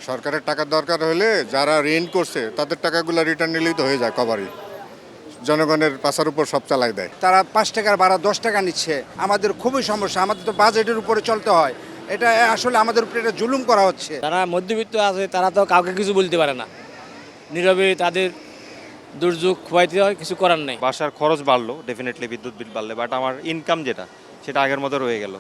সরকারের টাকার দরকার হলে যারা ঋণ করছে তাদের টাকাগুলো রিটার্ন নিলেই তো হয়ে যায় কভারই। জনগণের পাশার উপর সব চালাই দেয়। তারা 5 টাকার ভাড়া 10 টাকা নিচ্ছে। আমাদের খুবই সমস্যা, আমাদের তো বাজেটের উপরে চলতে হয়। এটা আসলে আমাদের উপরে এটা জুলুম করা হচ্ছে। যারা মধ্যবিত্ত আছে তারা তো কাউকে কিছু বলতে পারে না, নীরবে তাদের দুর্যোগ খোয়াইতে হয়, কিছু করার নেই। বাসার খরচ বাড়লো, ডেফিনেটলি বিদ্যুৎ বিল বাড়লে, বাট আমার ইনকাম যেটা সেটা আগের মতো রয়ে গেল।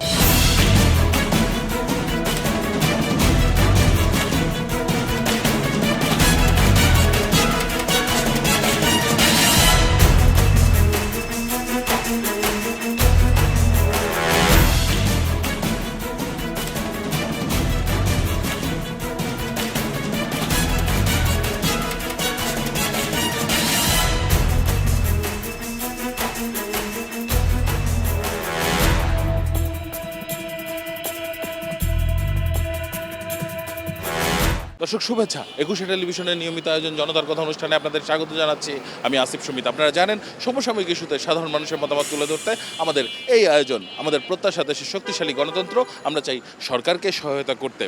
দর্শক শুভেচ্ছা, একুশে টেলিভিশনের নিয়মিত আয়োজন জনতার কথা অনুষ্ঠানে আপনাদের স্বাগত জানাচ্ছি। আমি আসিফ সুমিত। আপনারা জানেন সমসাময়িক ইস্যুতে সাধারণ মানুষের মতামত তুলে ধরতে আমাদের এই আয়োজন। আমাদের প্রত্যাশা দেশের শক্তিশালী গণতন্ত্র, আমরা চাই সরকারকে সহায়তা করতে।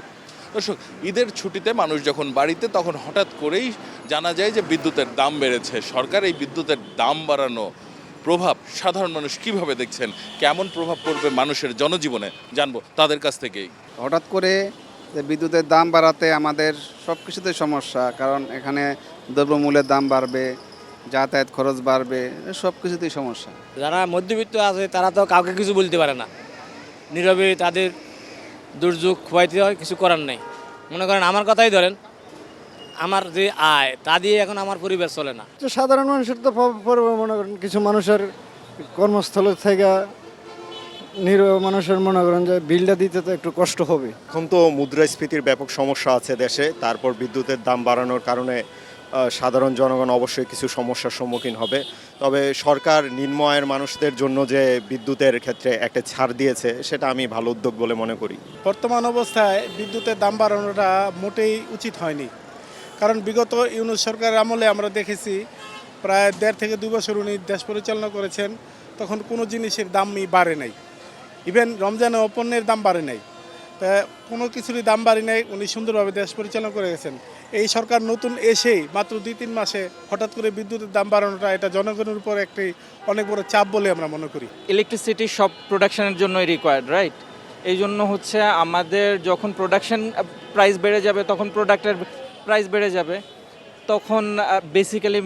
দর্শক, ঈদের ছুটিতে মানুষ যখন বাড়িতে, তখন হঠাৎ করেই জানা যায় যে বিদ্যুতের দাম বেড়েছে। সরকার এই বিদ্যুতের দাম বাড়ানো প্রভাব সাধারণ মানুষ কিভাবে দেখছেন, কেমন প্রভাব পড়বে মানুষের জনজীবনে, জানবো তাদের কাছ থেকেই। হঠাৎ করে যে বিদ্যুতের দাম বাড়াতে আমাদের সব কিছুতেই সমস্যা, কারণ এখানে দ্রব্যমূল্যের দাম বাড়বে, যাতায়াত খরচ বাড়বে, সব কিছুতেই সমস্যা। যারা মধ্যবিত্ত আছে তারা তো কাউকে কিছু বলতে পারে না, নীরবে তাদের দুর্যোগ খোয়াইতে হয়, কিছু করার নেই। মনে করেন আমার কথাই ধরেন, আমার যে আয় তা দিয়ে এখন আমার পরিবার চলে না। তো সাধারণ মানুষের তো পড়বে, মনে করেন কিছু মানুষের কর্মস্থল থেকে নিরীহ মানুষের মনে করেন যে বিলটা দিতে তো একটু কষ্ট হবে। এখন তো মুদ্রাস্ফীতির ব্যাপক সমস্যা আছে দেশে, তারপর বিদ্যুতের দাম বাড়ানোর কারণে সাধারণ জনগণ অবশ্যই কিছু সমস্যার সম্মুখীন হবে। তবে সরকার নিম্ন আয়ের মানুষদের জন্য যে বিদ্যুতের ক্ষেত্রে একটা ছাড় দিয়েছে, সেটা আমি ভালো উদ্যোগ বলে মনে করি। বর্তমান অবস্থায় বিদ্যুতের দাম বাড়ানোটা মোটেই উচিত হয়নি, কারণ বিগত ইউনূস সরকারের আমলে আমরা দেখেছি প্রায় 1.5 থেকে 2 বছর উনি দেশ পরিচালনা করেছেন, তখন কোনো জিনিসের দামই বাড়ে নাই। ইভেন রমজানে পণ্যের দাম বাড়ে নাই, তা কোনো কিছুরই দাম বাড়ে নাই। উনি সুন্দরভাবে দেশ পরিচালনা করে গেছেন। এই সরকার নতুন এসেই মাত্র 2-3 মাসে হঠাৎ করে বিদ্যুতের দাম বাড়ানোটা, এটা জনগণের উপর একটি অনেক বড় চাপ বলে আমরা মনে করি। ইলেকট্রিসিটি সব প্রোডাকশনের জন্যই রিকোয়ার্ড, রাইট? এই জন্য হচ্ছে আমাদের যখন প্রোডাকশন প্রাইস বেড়ে যাবে, তখন প্রোডাক্টের প্রাইস বেড়ে যাবে, তখন বেসিক্যালি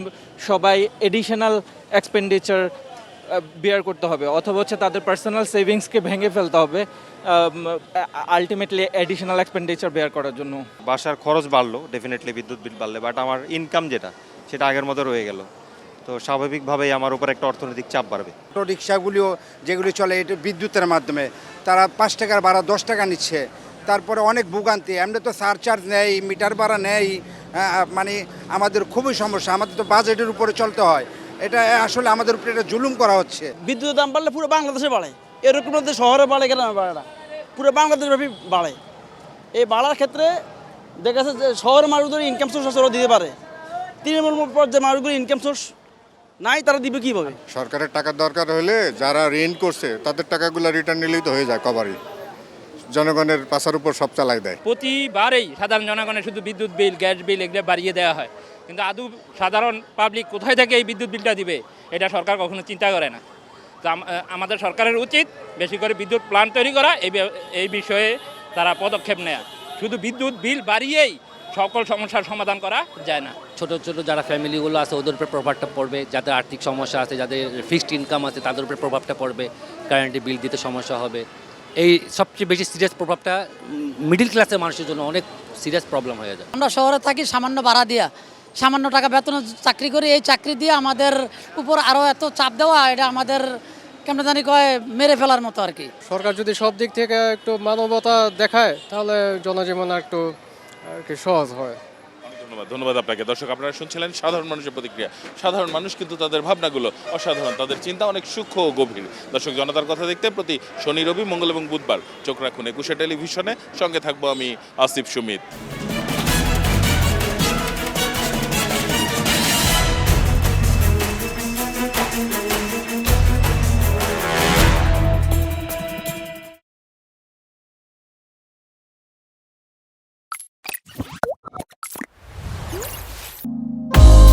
সবাই এডিশনাল এক্সপেন্ডিচার বিয়ার করতে হবে, অথবা হচ্ছে তাদের পার্সোনাল সেভিংসকে ভেঙে ফেলতে হবে আলটিমেটলি অ্যাডিশনাল এক্সপেন্ডিচার বেয়ার করার জন্য। বাসার খরচ বাড়লো, ডেফিনেটলি বিদ্যুৎ বিল বাড়লে, বাট আমার ইনকাম যেটা সেটা আগের মতো রয়ে গেল। তো স্বাভাবিকভাবেই আমার উপর একটা অর্থনৈতিক চাপ বাড়বে। অটো রিক্সাগুলিও যেগুলি চলে এটা বিদ্যুতের মাধ্যমে, তারা 5 টাকার ভাড়া 10 টাকা নিচ্ছে। তারপরে অনেক ভোগান্তি, এমনি তো সারচার্জ নেই, মিটার ভাড়া নেই। মানে আমাদের খুবই সমস্যা, আমাদের তো বাজেটের উপরে চলতে হয়। এটা আসলে আমাদের উপরে এটা জুলুম করা হচ্ছে। বিদ্যুতের দাম বাড়লে পুরো বাংলাদেশে বাড়ে, এরকম মধ্যে শহরে বাড়ে, গ্রামে বাড়ে না, পুরো বাংলাদেশব্যাপী বাড়ে। এই বাড়ার ক্ষেত্রে দেখা যাচ্ছে যে শহরের মানুষদের ইনকাম সোর্স আসলে দিতে পারে, তৃণমূল পর্যায়ে মানুষগুলো ইনকাম সোর্স নাই, তারা দিবে কীভাবে? সরকারের টাকার দরকার হলে যারা ঋণ করছে তাদের টাকাগুলো রিটার্ন নিলেই তো হয়ে যায় কভারই। জনগণের পাশার উপর সব চালাই দেয়। প্রতিবারেই সাধারণ জনগণের শুধু বিদ্যুৎ বিল, গ্যাস বিল এগুলো বাড়িয়ে দেওয়া হয়, কিন্তু আদৌ সাধারণ পাবলিক কোথায় থেকে এই বিদ্যুৎ বিলটা দিবে এটা সরকার কখনো চিন্তা করে না। তো আমাদের সরকারের উচিত বেশি করে বিদ্যুৎ প্ল্যান্ট তৈরি করা, এই বিষয়ে তারা পদক্ষেপ নেয়া। শুধু বিদ্যুৎ বিল বাড়িয়েই সকল সমস্যার সমাধান করা যায় না। ছোট ছোট যারা ফ্যামিলিগুলো আছে ওদের উপরে প্রভাবটা পড়বে, যাদের আর্থিক সমস্যা আছে, যাদের ফিক্সড ইনকাম আছে তাদের উপরে প্রভাবটা পড়বে, কারেন্টের বিল দিতে সমস্যা হবে। এই সবচেয়ে বেশি সিরিয়াস প্রভাবটা মিডিল ক্লাসের মানুষের জন্য অনেক সিরিয়াস প্রবলেম হয়ে যায়। আমরা শহরে থাকি, সামান্য ভাড়া দিয়া, সামান্য টাকা বেতন চাকরি করি, এই চাকরি দিয়ে আমাদের উপর আরও এত চাপ দেওয়া, এটা আমাদের কেমন জানি কয় মেরে ফেলার মতো আর কি। সরকার যদি সব দিক থেকে একটু মানবতা দেখায়, তাহলে জনজীবন একটু সহজ হয়। ধন্যবাদ আপনাকে। দর্শক, আপনারা শুনছিলেন সাধারণ মানুষের প্রতিক্রিয়া। সাধারণ মানুষ কিন্তু তাদের ভাবনাগুলো অসাধারণ, তাদের চিন্তা অনেক সূক্ষ্ম ও গভীর। দর্শক, জনতার কথা দেখতে প্রতি শনি, রবি, মঙ্গল এবং বুধবার চোখ রাখুন একুশে টেলিভিশনে। সঙ্গে থাকবো আমি আসিফ সুমিত।